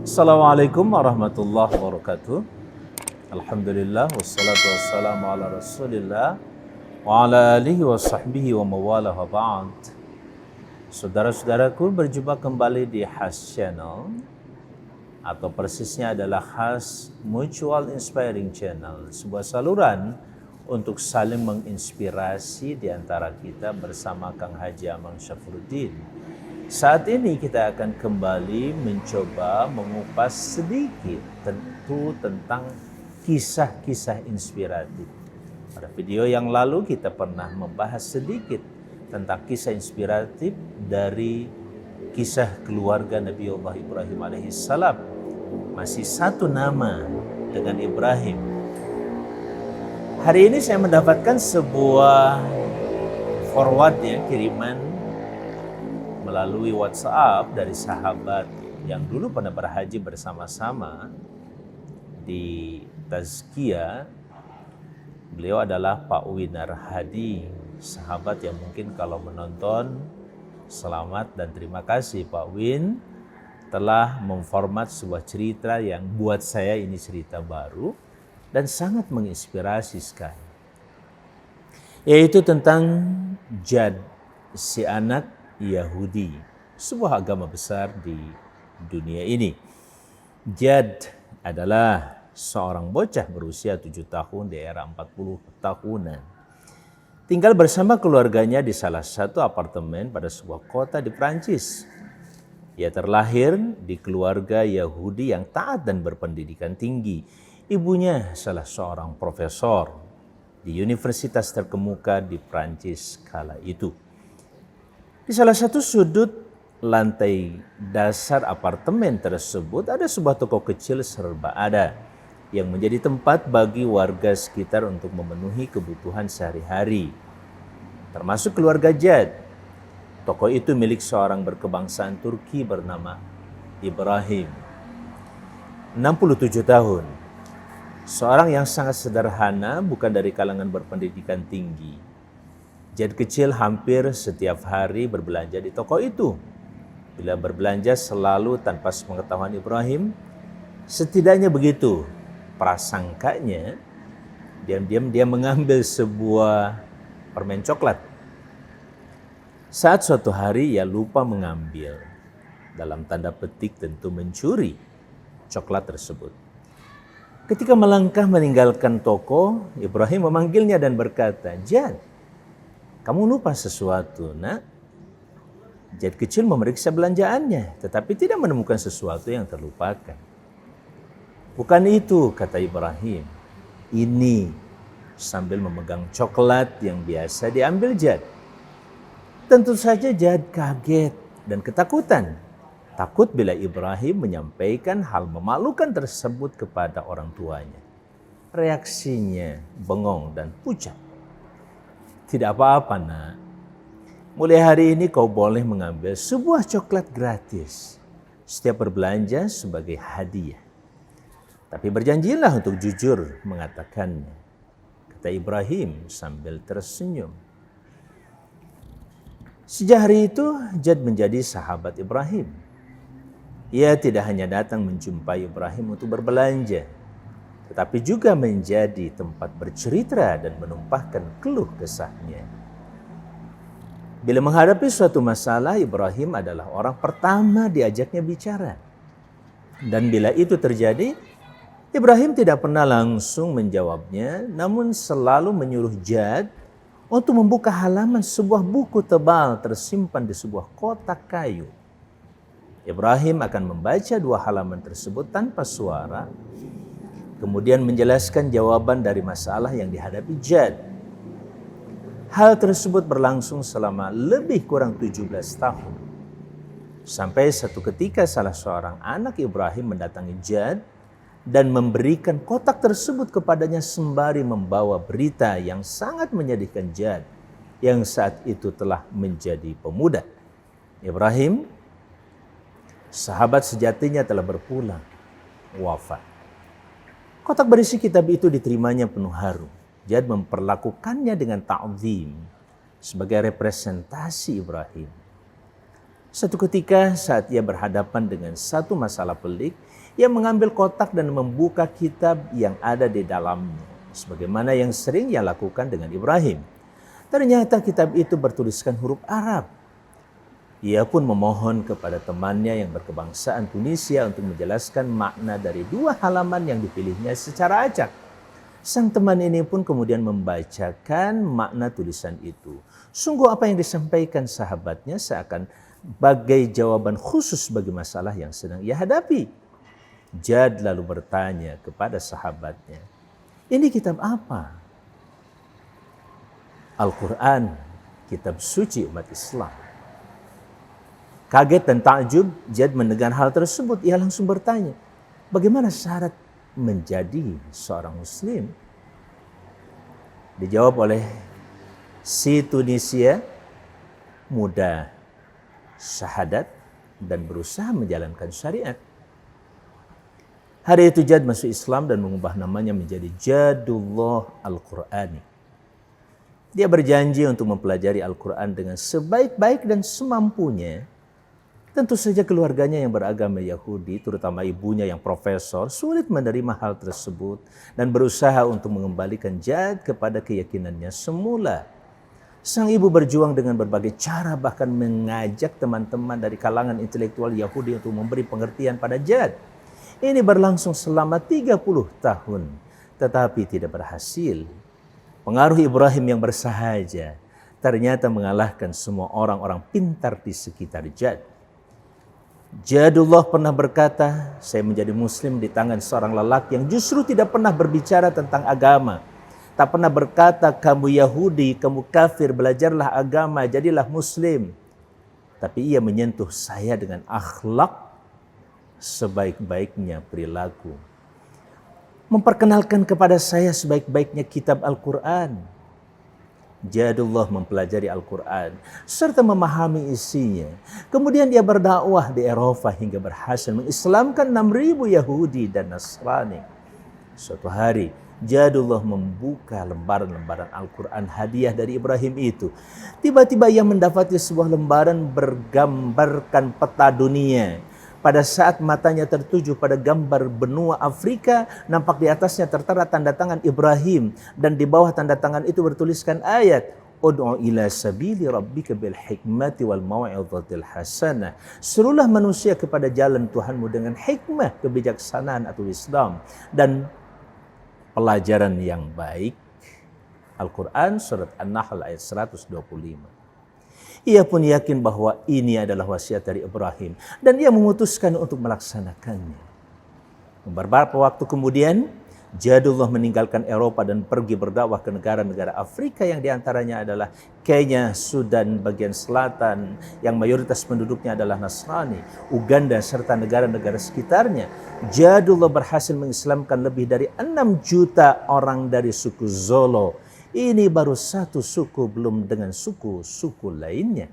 Assalamualaikum warahmatullahi wabarakatuh. Alhamdulillah wassalatu wassalamu ala Rasulillah wa ala alihi wa sahbihi wa mawalah wa ba'd. Saudara-saudaraku, berjumpa kembali di Khas Channel, atau persisnya adalah Khas Mutual Inspiring Channel, sebuah saluran untuk saling menginspirasi di antara kita bersama Kang Haji Amang Syafruddin. Saat ini kita akan kembali mencoba mengupas sedikit tentu tentang kisah-kisah inspiratif. Pada video yang lalu kita pernah membahas sedikit tentang kisah inspiratif dari kisah keluarga Nabiullah Ibrahim alaihissalam. Masih satu nama dengan Ibrahim. Hari ini saya mendapatkan sebuah forward kiriman melalui WhatsApp dari sahabat yang dulu pernah berhaji bersama-sama di Tazkiyah. Beliau adalah Pak Winar Hadi, sahabat yang mungkin kalau menonton, selamat dan terima kasih Pak Win telah memformat sebuah cerita yang buat saya ini cerita baru dan sangat menginspirasi sekali. Yaitu tentang Jad, si anak Yahudi, sebuah agama besar di dunia ini. Jad adalah seorang bocah berusia 7 tahun di era 40 tahunan. Tinggal bersama keluarganya di salah satu apartemen pada sebuah kota di Prancis. Ia terlahir di keluarga Yahudi yang taat dan berpendidikan tinggi. Ibunya salah seorang profesor di universitas terkemuka di Prancis kala itu. Di salah satu sudut lantai dasar apartemen tersebut ada sebuah toko kecil serba ada yang menjadi tempat bagi warga sekitar untuk memenuhi kebutuhan sehari-hari, termasuk keluarga Jad. Toko itu milik seorang berkebangsaan Turki bernama Ibrahim, 67 tahun. Seorang yang sangat sederhana, bukan dari kalangan berpendidikan tinggi. Jad kecil hampir setiap hari berbelanja di toko itu. Bila berbelanja selalu tanpa sepengetahuan Ibrahim, setidaknya begitu prasangkanya, diam-diam dia mengambil sebuah permen coklat. Saat suatu hari ia lupa mengambil, dalam tanda petik tentu mencuri coklat tersebut. Ketika melangkah meninggalkan toko, Ibrahim memanggilnya dan berkata, "Jad, kamu lupa sesuatu, nak?" Jad kecil memeriksa belanjaannya, tetapi tidak menemukan sesuatu yang terlupakan. "Bukan itu," kata Ibrahim. "Ini," sambil memegang coklat yang biasa diambil Jad. Tentu saja Jad kaget dan ketakutan. Takut bila Ibrahim menyampaikan hal memalukan tersebut kepada orang tuanya. Reaksinya bengong dan pucat. "Tidak apa-apa, nak. Mulai hari ini kau boleh mengambil sebuah coklat gratis setiap berbelanja sebagai hadiah. Tapi berjanjilah untuk jujur mengatakannya," kata Ibrahim sambil tersenyum. Sejak hari itu, Jad menjadi sahabat Ibrahim. Ia tidak hanya datang menjumpai Ibrahim untuk berbelanja, tetapi juga menjadi tempat bercerita dan menumpahkan keluh kesahnya. Bila menghadapi suatu masalah, Ibrahim adalah orang pertama diajaknya bicara. Dan bila itu terjadi, Ibrahim tidak pernah langsung menjawabnya, namun selalu menyuruh Jad untuk membuka halaman sebuah buku tebal tersimpan di sebuah kotak kayu. Ibrahim akan membaca 2 halaman tersebut tanpa suara, kemudian menjelaskan jawaban dari masalah yang dihadapi Jad. Hal tersebut berlangsung selama lebih kurang 17 tahun. Sampai satu ketika salah seorang anak Ibrahim mendatangi Jad dan memberikan kotak tersebut kepadanya sembari membawa berita yang sangat menyedihkan Jad yang saat itu telah menjadi pemuda. Ibrahim, sahabat sejatinya, telah berpulang, wafat. Kotak berisi kitab itu diterimanya penuh haru. Jad memperlakukannya dengan ta'zim sebagai representasi Ibrahim. Suatu ketika saat ia berhadapan dengan satu masalah pelik, ia mengambil kotak dan membuka kitab yang ada di dalamnya, sebagaimana yang sering ia lakukan dengan Ibrahim. Ternyata kitab itu bertuliskan huruf Arab. Ia pun memohon kepada temannya yang berkebangsaan Tunisia untuk menjelaskan makna dari 2 halaman yang dipilihnya secara acak. Sang teman ini pun kemudian membacakan makna tulisan itu. Sungguh apa yang disampaikan sahabatnya seakan bagai jawaban khusus bagi masalah yang sedang ia hadapi. Jad lalu bertanya kepada sahabatnya, "Ini kitab apa?" "Al-Quran, kitab suci umat Islam." Kaget dan takjub, Jad mendengar hal tersebut. Ia langsung bertanya, "Bagaimana syarat menjadi seorang muslim?" Dijawab oleh si Tunisia, "Muda, syahadat, dan berusaha menjalankan syariat." Hari itu Jad masuk Islam dan mengubah namanya menjadi Jadullah Al-Qurani. Dia berjanji untuk mempelajari Al-Quran dengan sebaik-baik dan semampunya. Tentu saja keluarganya yang beragama Yahudi, terutama ibunya yang profesor, sulit menerima hal tersebut dan berusaha untuk mengembalikan Jad kepada keyakinannya semula. Sang ibu berjuang dengan berbagai cara, bahkan mengajak teman-teman dari kalangan intelektual Yahudi untuk memberi pengertian pada Jad. Ini berlangsung selama 30 tahun, tetapi tidak berhasil. Pengaruh Ibrahim yang bersahaja ternyata mengalahkan semua orang-orang pintar di sekitar Jad. Jadullah pernah berkata, "Saya menjadi muslim di tangan seorang lelaki yang justru tidak pernah berbicara tentang agama. Tak pernah berkata, 'Kamu Yahudi, kamu kafir, belajarlah agama, jadilah muslim.' Tapi ia menyentuh saya dengan akhlak sebaik-baiknya perilaku. Memperkenalkan kepada saya sebaik-baiknya kitab Al-Quran." Jadullah mempelajari Al-Quran serta memahami isinya. Kemudian dia berdakwah di Eropa hingga berhasil mengislamkan 6.000 Yahudi dan Nasrani. Suatu hari Jadullah membuka lembaran-lembaran Al-Quran hadiah dari Ibrahim itu. Tiba-tiba ia mendapati sebuah lembaran bergambarkan peta dunia. Pada saat matanya tertuju pada gambar benua Afrika, nampak di atasnya tertera tanda tangan Ibrahim. Dan di bawah tanda tangan itu bertuliskan ayat, "Ud'u ila sabili rabbika bil hikmati wal mau'izatil hasanah." Serulah manusia kepada jalan Tuhanmu dengan hikmah, kebijaksanaan atau Islam, dan pelajaran yang baik. Al-Quran surat An-Nahl ayat 125. Ia pun yakin bahwa ini adalah wasiat dari Ibrahim dan ia memutuskan untuk melaksanakannya. Beberapa waktu kemudian, Jadullah meninggalkan Eropa dan pergi berdakwah ke negara-negara Afrika yang diantaranya adalah Kenya, Sudan bagian selatan yang mayoritas penduduknya adalah Nasrani, Uganda serta negara-negara sekitarnya. Jadullah berhasil mengislamkan lebih dari 6 juta orang dari suku Zolo. Ini baru satu suku, belum dengan suku-suku lainnya.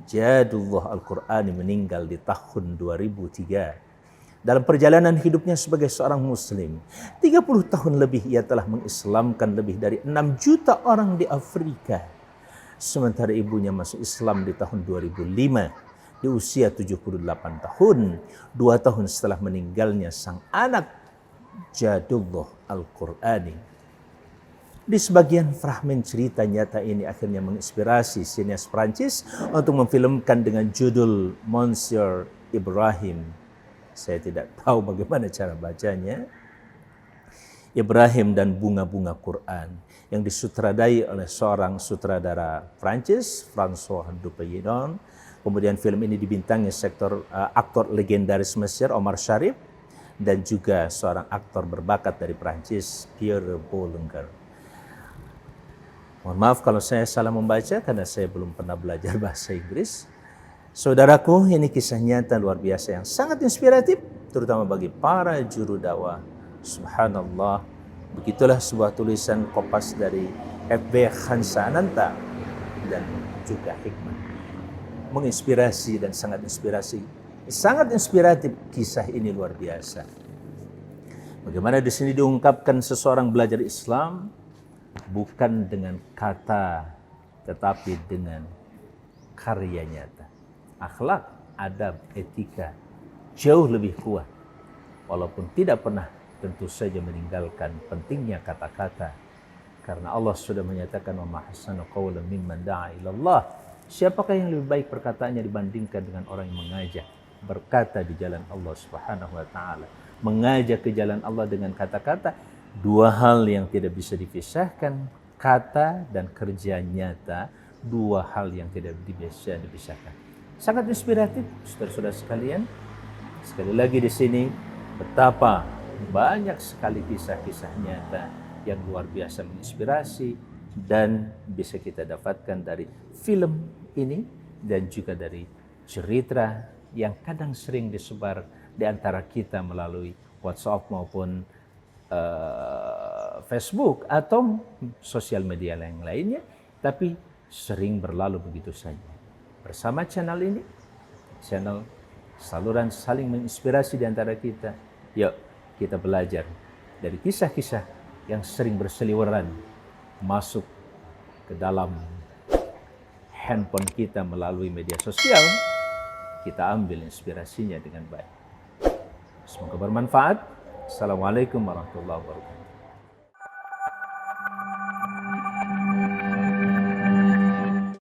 Jadullah Al-Qurani meninggal di tahun 2003. Dalam perjalanan hidupnya sebagai seorang muslim, 30 tahun lebih ia telah mengislamkan lebih dari 6 juta orang di Afrika. Sementara ibunya masuk Islam di tahun 2005, di usia 78 tahun, 2 tahun setelah meninggalnya sang anak Jadullah Al-Qurani. Di sebagian fragmen cerita nyata ini akhirnya menginspirasi sinias Prancis untuk memfilmkan dengan judul Monsieur Ibrahim. Saya tidak tahu bagaimana cara bacanya. Ibrahim dan Bunga-Bunga Quran yang disutradai oleh seorang sutradara Prancis, François Dupeyron. Kemudian film ini dibintangi aktor legendaris Mesir Omar Sharif dan juga seorang aktor berbakat dari Prancis Pierre Boulnger. Mohon maaf kalau saya salah membaca karena saya belum pernah belajar bahasa Inggris. Saudaraku, ini kisah nyata luar biasa yang sangat inspiratif, terutama bagi para juru dakwah. Subhanallah, begitulah sebuah tulisan kopas dari F.B. Khansa Ananta dan juga hikmah. Menginspirasi dan sangat inspiratif kisah ini luar biasa. Bagaimana di sini diungkapkan seseorang belajar Islam bukan dengan kata, tetapi dengan karya nyata. akhlak, adab, etika jauh lebih kuat. Walaupun tidak pernah tentu saja meninggalkan pentingnya kata-kata. Karena Allah sudah menyatakan wa ma ahsanu qawlan mimman da'a ilallah. Siapakah yang lebih baik perkataannya dibandingkan dengan orang yang mengajak berkata di jalan Allah Subhanahu wa taala. Mengajak ke jalan Allah dengan kata-kata, dua hal yang tidak bisa dipisahkan, kata dan kerja nyata, dua hal yang tidak bisa dipisahkan. Sangat inspiratif, saudara-saudara sekalian. Sekali lagi di sini betapa banyak sekali kisah-kisah nyata yang luar biasa menginspirasi dan bisa kita dapatkan dari film ini dan juga dari cerita yang kadang sering disebar di antara kita melalui WhatsApp maupun Facebook atau sosial media yang lainnya, tapi sering berlalu begitu saja. Bersama channel ini, channel saluran saling menginspirasi di antara kita, yuk kita belajar dari kisah-kisah yang sering berseliweran masuk ke dalam handphone kita melalui media sosial. Kita ambil inspirasinya dengan baik. Semoga bermanfaat. Assalamualaikum warahmatullahi wabarakatuh.